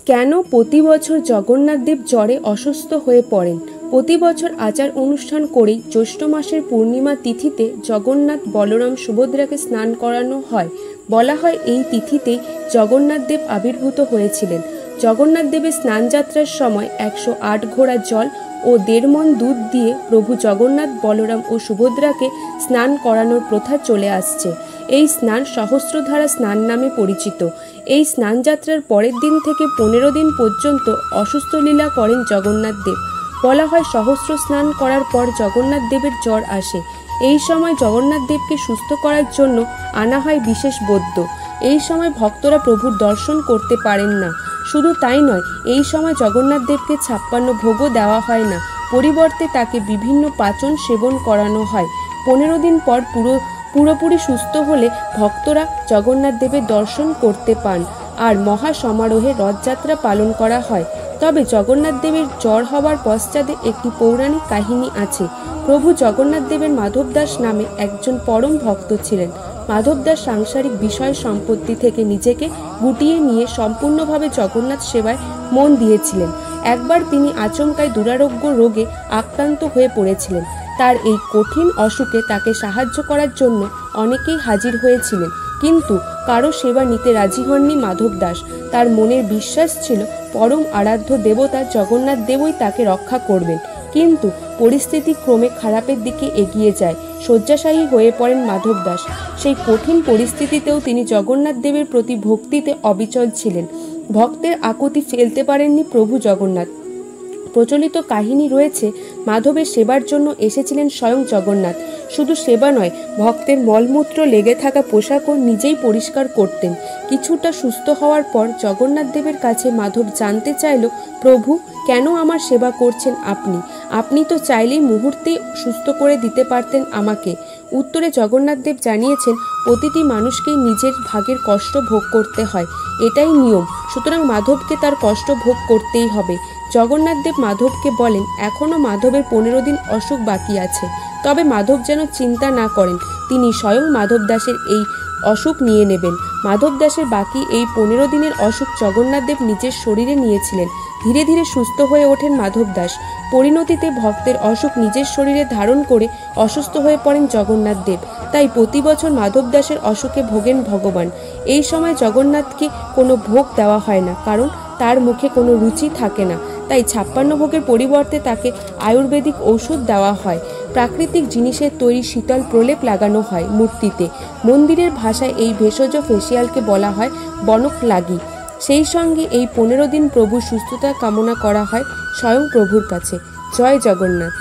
কেন প্রতি বছর জগন্নাথদেব জ্বরে অসুস্থ হয়ে পড়েন? প্রতি বছর আচার অনুষ্ঠান করেই জ্যৈষ্ঠ মাসের পূর্ণিমা তিথিতে জগন্নাথ, বলরাম, সুভদ্রাকে স্নান করানো হয়। বলা হয় এই তিথিতেই জগন্নাথদেব আবির্ভূত হয়েছিলেন। জগন্নাথদেবের স্নানযাত্রার সময় 108 ঘোড়া জল ও 1.5 মণ দুধ দিয়ে প্রভু জগন্নাথ, বলরাম ও সুভদ্রাকে স্নান করানোর প্রথা চলে আসছে। এই স্নান সহস্রধারা স্নান নামে পরিচিত। এই স্নানযাত্রার পরের দিন থেকে 15 দিন পর্যন্ত অসুস্থ লীলা করেন জগন্নাথদেব। বলা হয় সহস্র স্নান করার পর জগন্নাথদেবের জ্বর আসে। এই সময় জগন্নাথদেবকে সুস্থ করার জন্য আনা হয় বিশেষ বৈদ্য। এই সময় ভক্তরা প্রভুর দর্শন করতে পারেন না। শুধু তাই নয়, এই সময় জগন্নাথদেবকে 56 ভোগও দেওয়া হয় না, পরিবর্তে তাকে বিভিন্ন পাচন সেবন করানো হয়। 15 দিন পর পুরোপুরি সুস্থ হলে ভক্তরা জগন্নাথদেবের দর্শন করতে পান আর মহা সমারোহে রথযাত্রা পালন করা হয়। তবে জগন্নাথদেবের জ্বর হওয়ার পশ্চাতে একটি পৌরাণিক কাহিনী আছে। প্রভু জগন্নাথদেবের মাধবদাস নামে একজন পরম ভক্ত ছিলেন। মাধবদাস সাংসারিক বিষয় সম্পত্তি থেকে নিজেকে গুটিয়ে নিয়ে সম্পূর্ণভাবে জগন্নাথ সেবায় মন দিয়েছিলেন। একবার তিনি আচমকাই দুরারোগ্য রোগে আক্রান্ত হয়ে পড়েছিলেন। তার এই কঠিন অসুখে তাকে সাহায্য করার জন্য অনেকেই হাজির হয়েছিলেন, কিন্তু কারো সেবা নিতে রাজি হননি মাধবদাস। তার মনের বিশ্বাস ছিল পরম আরাধ্য দেবতা জগন্নাথ দেবই তাকে রক্ষা করবেন। কিন্তু পরিস্থিতি ক্রমে খারাপের দিকে এগিয়ে যায়। শয্যাশায়ী হয়ে পড়েন মাধবদাস। সেই কঠিন পরিস্থিতিতেও তিনি জগন্নাথ দেবের প্রতি ভক্তিতে অবিচল ছিলেন। ভক্তের আকুতি ফেলতে পারেননি প্রভু জগন্নাথ। প্রচলিত কাহিনী রয়েছে, মাধবের সেবার জন্য এসেছিলেন স্বয়ং জগন্নাথ। শুধু সেবা নয়, ভক্তের মলমূত্র লেগে থাকা পোশাকও নিজেই পরিষ্কার করতেন। কিছুটা সুস্থ হওয়ার পর জগন্নাথ দেবের কাছে মাধব জানতে চাইল, প্রভু, কেন আমার সেবা করছেন আপনি? আপনি তো চাইলেই মুহূর্তেই সুস্থ করে দিতে পারতেন আমাকে। উত্তরে জগন্নাথদেব জানিয়েছেন, প্রতিটি মানুষকেই নিজের ভাগের কষ্ট ভোগ করতে হয়, এটাই নিয়ম। সুতরাং মাধবকে তার কষ্ট ভোগ করতেই হবে। জগন্নাথদেব মাধবকে বলেন, এখনও মাধবের 15 দিন অসুখ বাকি আছে। তবে মাধব যেন চিন্তা না করেন, তিনি স্বয়ং মাধবদাসের এই অসুখ নিয়ে নেবেন। মাধবদাসের বাকি এই 15 দিনের অসুখ জগন্নাথদেব নিজের শরীরে নিয়েছিলেন। ধীরে ধীরে সুস্থ হয়ে ওঠেন মাধবদাস। পরিণতিতে ভক্তের অসুখ নিজের শরীরে ধারণ করে অসুস্থ হয়ে পড়েন জগন্নাথদেব। তাই প্রতি বছর মাধবদাসের অসুখে ভোগেন ভগবান। এই সময় জগন্নাথকে কোনো ভোগ দেওয়া হয় না, কারণ তার মুখে কোনো রুচি থাকে না। তাই 56 ভোগের পরিবর্তে তাকে আয়ুর্বেদিক ঔষধ দেওয়া হয়। প্রাকৃতিক জিনিসের তৈরি শীতল প্রলেপ লাগানো হয় মূর্তিতে। মন্দিরের ভাষায় এই ভেষজ ফেসিয়ালকে বলা হয় বনক লাগি। সেই সঙ্গে এই 15 দিন প্রভুর সুস্থতা কামনা করা হয় স্বয়ং প্রভুর কাছে। জয় জগন্নাথ।